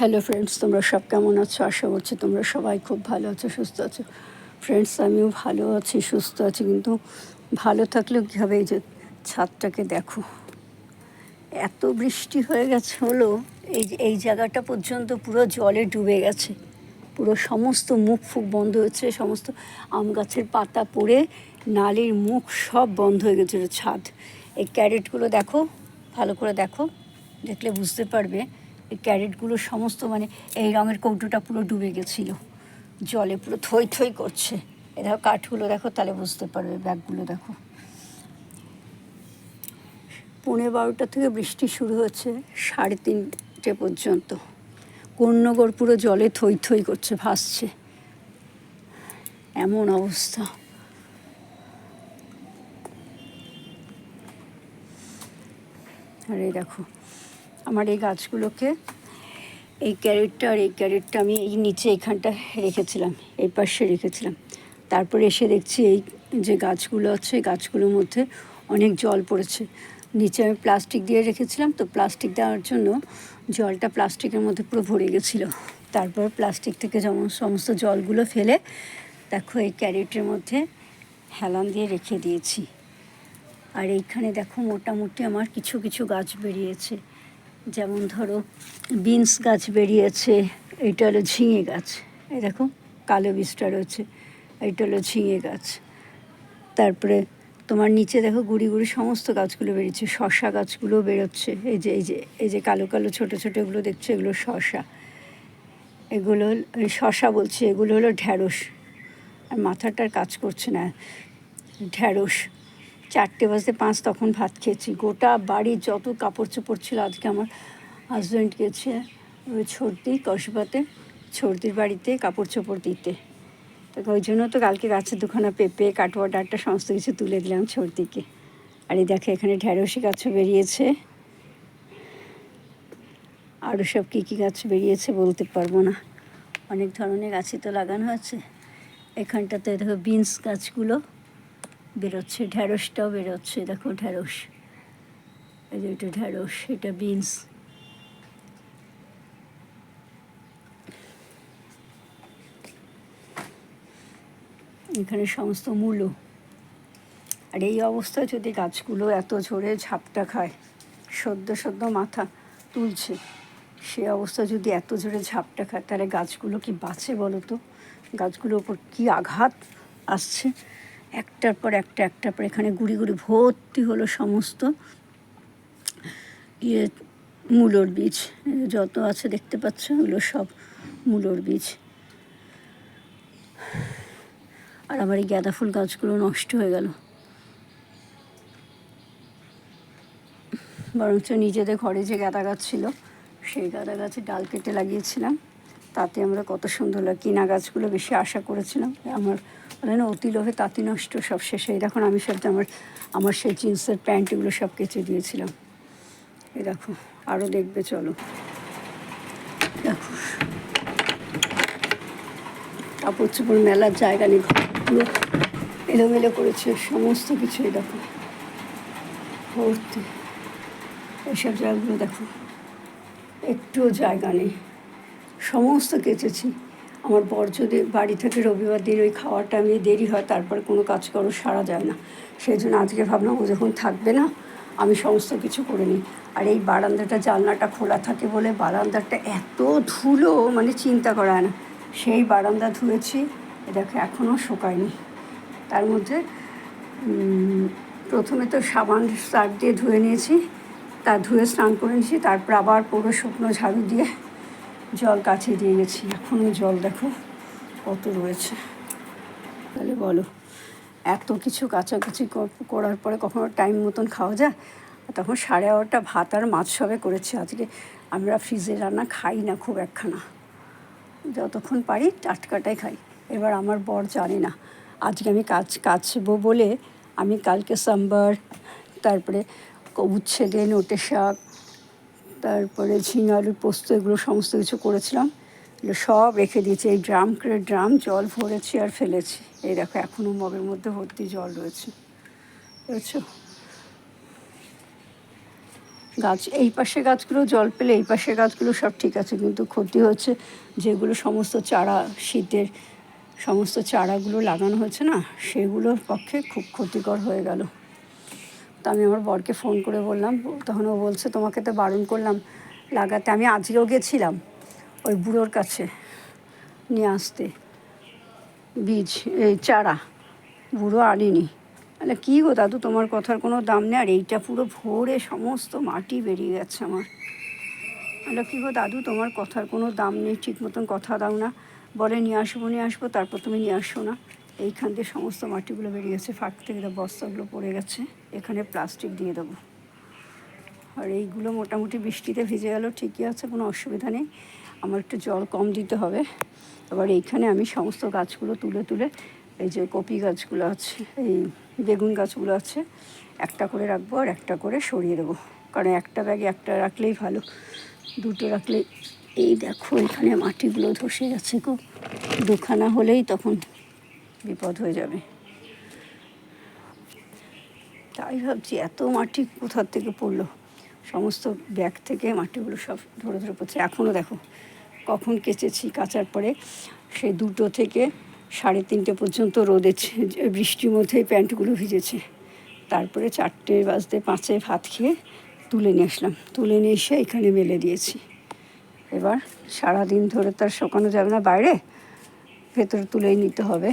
Hello friends, তোমরা সব কেমন আছো? আশা করছি তোমরা সবাই খুব ভালো আছো, সুস্থ আছো। ফ্রেন্ডস, আমিও ভালো আছি, সুস্থ আছি, কিন্তু ভালো থাকলেও কী হবে? এই যে ছাদটাকে দেখো, এত বৃষ্টি হয়ে গেছে হলো, এই জায়গাটা পর্যন্ত পুরো জলে ডুবে গেছে। পুরো সমস্ত মুখ ফুক বন্ধ হয়েছে, সমস্ত আম গাছের পাতা পড়ে নালির মুখ সব বন্ধ হয়ে গেছিলো। ছাদ, এই ক্যারেটগুলো দেখো, ভালো করে দেখো, দেখলে বুঝতে পারবে। এই ক্যারেটগুলো সমস্ত মানে এই রঙের কৌটোটা পুরো ডুবে গেছিলো জলে, পুরো থই থই করছে। এ দেখো কাঠগুলো দেখো, তাহলে বুঝতে পারবে। ব্যাগগুলো দেখো, 11:30 থেকে বৃষ্টি শুরু হচ্ছে 3:30 পর্যন্ত। কন্যগর পুরো জলে থই থই করছে, ভাসছে, এমন অবস্থা। আর এই দেখো আমার এই গাছগুলোকে, এই ক্যারেটটা আর এই ক্যারেটটা আমি এই নিচে এইখানটা রেখেছিলাম, এই পাশে রেখেছিলাম। তারপরে এসে দেখছি এই যে গাছগুলো আছে, গাছগুলোর মধ্যে অনেক জল পড়েছে। নিচে আমি প্লাস্টিক দিয়ে রেখেছিলাম, তো প্লাস্টিক দেওয়ার জন্য জলটা প্লাস্টিকের মধ্যে পুরো ভরে গেছিলো। তারপর প্লাস্টিক থেকে যেমন সমস্ত জলগুলো ফেলে দেখো এই ক্যারেটের মধ্যে হেলান দিয়ে রেখে দিয়েছি। আর এইখানে দেখো মোটামুটি আমার কিছু কিছু গাছ বেরিয়েছে, যেমন ধরো বিনস গাছ বেরিয়েছে, এইটা হলো ঝিঙে গাছ, এই দেখো কালো বীজটা রয়েছে, এইটা হলো ঝিঙে গাছ। তারপরে তোমার নিচে দেখো গুড়ি গুড়ি সমস্ত গাছগুলো বেরিয়েছে, শশা গাছগুলো বেরোচ্ছে, এই যে কালো কালো ছোটো ছোটো এগুলো দেখছো, এগুলো শশা, এগুলো শশা বলছি, এগুলো হলো ঢ্যাঁড়স। আর মাথাটার কাজ করছে না, ঢ্যাঁড়স। 4:05 তখন ভাত খেয়েছি। গোটা বাড়ির যত কাপড় চোপড় ছিল, আজকে আমার হাজব্যান্ড গেছে ওই ছর্দি কসবাতে, ছর্দির বাড়িতে কাপড় চোপড় দিতে। তো ওই জন্য তো কালকে গাছের দুখানা পেঁপে, কাটোয়া, ডাঁটা সমস্ত কিছু তুলে দিলাম ছর্দিকে। আর এই দেখে এখানে ঢ্যাঁড়সি গাছও বেরিয়েছে, আরও সব কী কী গাছ বেরিয়েছে বলতে পারবো না, অনেক ধরনের গাছই তো লাগানো হয়েছে। এখানটাতে দেখো বিনস গাছগুলো বেরোচ্ছে, ঢ্যাঁড়সটাও বেরোচ্ছে, দেখো ঢ্যাঁড়স, এই যে এটা ঢ্যাঁড়স, এটা বিনস। এখানে সমস্ত মূলো। আর এই অবস্থায় যদি গাছগুলো এত ঝরে ঝাপটা খায়, সদ্য মাথা তুলছে, সে অবস্থা যদি এত জোরে ঝাপটা খায়, তাহলে গাছগুলো কি বাঁচে বলো তো? গাছগুলোর ওপর কী আঘাত আসছে, একটার পর একটা, একটার পর এখানে গুড়ি গুড়ি ভর্তি হলো সমস্ত মূলোর বীজ, যত আছে দেখতে পাচ্ছ, এগুলো সব মূলোর বীজ। আর আমার এই গাঁদা ফুল গাছগুলো নষ্ট হয়ে গেল, বরঞ্চ নিজেদের ঘরে যে গাঁদা গাছ ছিল, সেই গাঁদা গাছের ডাল কেটে লাগিয়েছিলাম, তাতে আমরা কত সুন্দর লাগে। কিনা গাছগুলো বেশি আশা করেছিলাম, আমার বলে না অতি লোভে তাঁতি নষ্ট, সব শেষে। দেখুন আমি সব আমার সেই জিন্সের প্যান্ট এগুলো সব কেচে দিয়েছিলাম। এই দেখো আরও দেখবে, চলো দেখো কাপড় চোপড় মেলার জায়গা নেই, পুরো এলোমেলো করেছে সমস্ত কিছু। এই দেখো ভর্তি, এইসব জায়গাগুলো দেখো একটুও জায়গা নেই, সমস্ত কেচেছি। আমার বর যদি বাড়ি থেকে রবিবার দিন ওই খাওয়াটা আমি দেরি হয়, তারপরে কোনো কাজ করো সারা যায় না, সেই জন্য আজকে ভাবলাম ও যখন থাকবে না আমি সমস্ত কিছু করে নিই। আর এই বারান্দাটা জানলাটা খোলা থাকে বলে বারান্দাটা এত ধুলো, মানে চিন্তা করা না। সেই বারান্দা ধুয়েছি, দেখো এখনও শুকায়নি। তার মধ্যে প্রথমে তো সাবান সার্ফ দিয়ে ধুয়ে নিয়েছি, তা ধুয়ে স্নান করে নিয়েছি, তারপর আবার পুরো শুকনো ঝাড়ু দিয়ে জল কাছে দিয়ে গেছি। এখনও জল দেখো কত রয়েছে, তাহলে বলো এত কিছু কাচাকুচি করার পরে কখনো টাইম মতন খাওয়া যায়? তখন 11:30 ভাত আর মাছ সবে করেছি আজকে। আমরা ফ্রিজে রান্না খাই না খুব একখানা, যতক্ষণ পারি টাটকাটাই খাই। এবার আমার বর জানে না আজকে আমি কাচবো বলে আমি কালকে সাম্বার, তারপরে উচ্ছে দিয়ে নোটে শাক, তারপরে ঝিঙে আলুর পোস্ত, এগুলো সমস্ত কিছু করেছিলাম, এগুলো সব রেখে দিয়েছি। এই ড্রাম জল ভরেছি আর ফেলেছি। এই দেখো এখনও মগের মধ্যে ভর্তি জল রয়েছে, বুঝেছো? গাছ এই পাশে গাছগুলো জল পেলে এই পাশে গাছগুলো সব ঠিক আছে, কিন্তু ক্ষতি হচ্ছে যেগুলো সমস্ত চারা শীতের সমস্ত চারাগুলো লাগানো হয়েছে না, সেগুলোর পক্ষে খুব ক্ষতিকর হয়ে গেল। তো আমি আমার বরকে ফোন করে বললাম, তখন ও বলছে তোমাকে তো বারণ করলাম লাগাতে। আমি আজকেও গেছিলাম ওই বুড়োর কাছে নিয়ে আসতে বীজ, এই চারা, বুড়ো আনিনি। তাহলে কী গো দাদু, তোমার কথার কোনো দাম নেই, আর এইটা পুরো ভরে সমস্ত মাটি বেরিয়ে গেছে আমার। তাহলে কী গো দাদু, তোমার কথার কোনো দাম নেই, ঠিক মতন কথা দাও না, বলে নিয়ে আসবো, তারপর তুমি নিয়ে আসো না। এইখান দিয়ে সমস্ত মাটিগুলো বেরিয়ে গেছে, ফাঁক থেকে বস্তাগুলো পড়ে গেছে, এখানে প্লাস্টিক দিয়ে দেবো। আর এইগুলো মোটামুটি বৃষ্টিতে ভিজে গেল, ঠিকই আছে, কোনো অসুবিধা নেই। আমার একটু জল কম দিতে হবে। এবার এইখানে আমি সমস্ত গাছগুলো তুলে তুলে, এই যে কপি গাছগুলো আছে, এই বেগুন গাছগুলো আছে, একটা করে রাখবো আর একটা করে সরিয়ে দেবো, কারণ একটা ব্যাগে একটা রাখলেই ভালো, দুটো রাখলে। এই দেখো এখানে মাটিগুলো ধসে গেছে গো, দুখানা হলেই তখন বিপদ হয়ে যাবে। তাই ভাবছি এত মাটি কোথার থেকে পড়লো, সমস্ত ব্যাগ থেকে মাটিগুলো সব ধরে ধরে পড়ছে। এখনও দেখো কখন কেচেছি, কাচার পরে সেই 2টো থেকে 3:30 পর্যন্ত রোদে বৃষ্টির মধ্যেই প্যান্টগুলো ভিজেছে। তারপরে 4টে বাজতে 5-এ ভাত খেয়ে তুলে নিয়ে আসলাম, তুলে নিয়ে এসে এখানে মেলে দিয়েছি। এবার সারাদিন ধরে তার শুকানো যাবে না বাইরে, ভেতরে তুলেই নিতে হবে।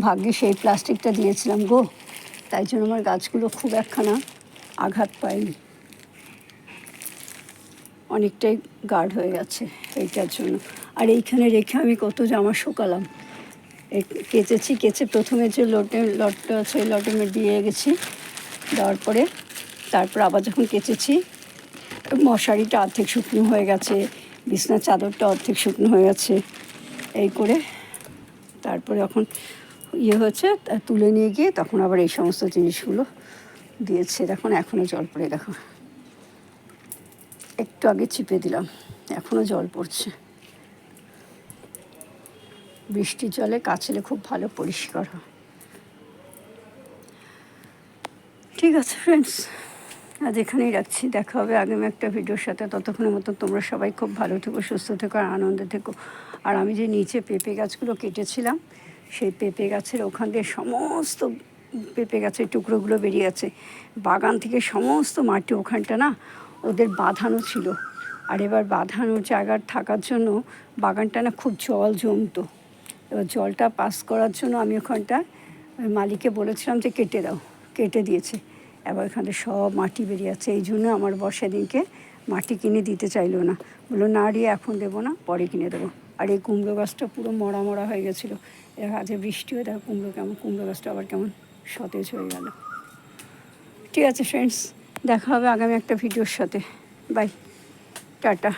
ভাগ্যে সেই প্লাস্টিকটা দিয়েছিলাম গো, তাই জন্য আমার গাছগুলো খুব একখানা আঘাত পায়নি, অনেকটাই গার্ড হয়ে গেছে এইটার জন্য। আর এইখানে রেখে আমি কত জামা শুকালাম, কেচেছি, কেচে প্রথমে যে লটটা আছে ওই লটে দিয়ে গেছি, দেওয়ার পরে তারপর আবার যখন কেচেছি, মশারিটা অর্ধেক শুকনো হয়ে গেছে, বিছনার চাদরটা অর্ধেক শুকনো হয়ে গেছে, এই করে তারপরে যখন হয়েছে তুলে নিয়ে গিয়ে তখন আবার এই সমস্ত জিনিসগুলো দিয়েছে। দেখুন এখনও জল পড়ে, দেখো একটু আগে চিপে দিলাম, এখনও জল পড়ছে। বৃষ্টির জলে কাচলে খুব ভালো পরিষ্কার হয়। ঠিক আছে ফ্রেন্ডস, আজ এখানেই রাখছি, দেখা হবে আগামী একটা ভিডিওর সাথে। ততক্ষণের মতো তোমরা সবাই খুব ভালো থেকো, সুস্থ থেকো আর আনন্দে থেকো। আর আমি যে নিচে পেঁপে গাছগুলো কেটেছিলাম, সেই পেঁপে গাছের ওখান দিয়ে সমস্ত পেঁপে গাছের টুকরোগুলো বেরিয়ে আছে, বাগান থেকে সমস্ত মাটি ওখানটা না ওদের বাঁধানো ছিল। আর এবার বাঁধানোর জায়গা থাকার জন্য বাগানটা না খুব জল জমতো। এবার জলটা পাস করার জন্য আমি ওখানটা মালিককে বলেছিলাম যে কেটে দাও, কেটে দিয়েছে। এবার এখানে সব মাটি বেরিয়ে যাচ্ছে, এই জন্য আমার বর সেদিনকে মাটি কিনে দিতে চাইলো না, বললো না রিয়া এখন দেবো না, পরে কিনে দেবো। আর এই কুমড়ো গাছটা পুরো মরা মরা হয়ে গেছিলো, এর আজকে বৃষ্টি হয়ে দেখো কুমড়ো গাছটা আবার কেমন সতেজ হয়ে গেল। ঠিক আছে ফ্রেন্ডস, দেখা হবে আগামী একটা ভিডিওর সাথে, বাই, টাটা।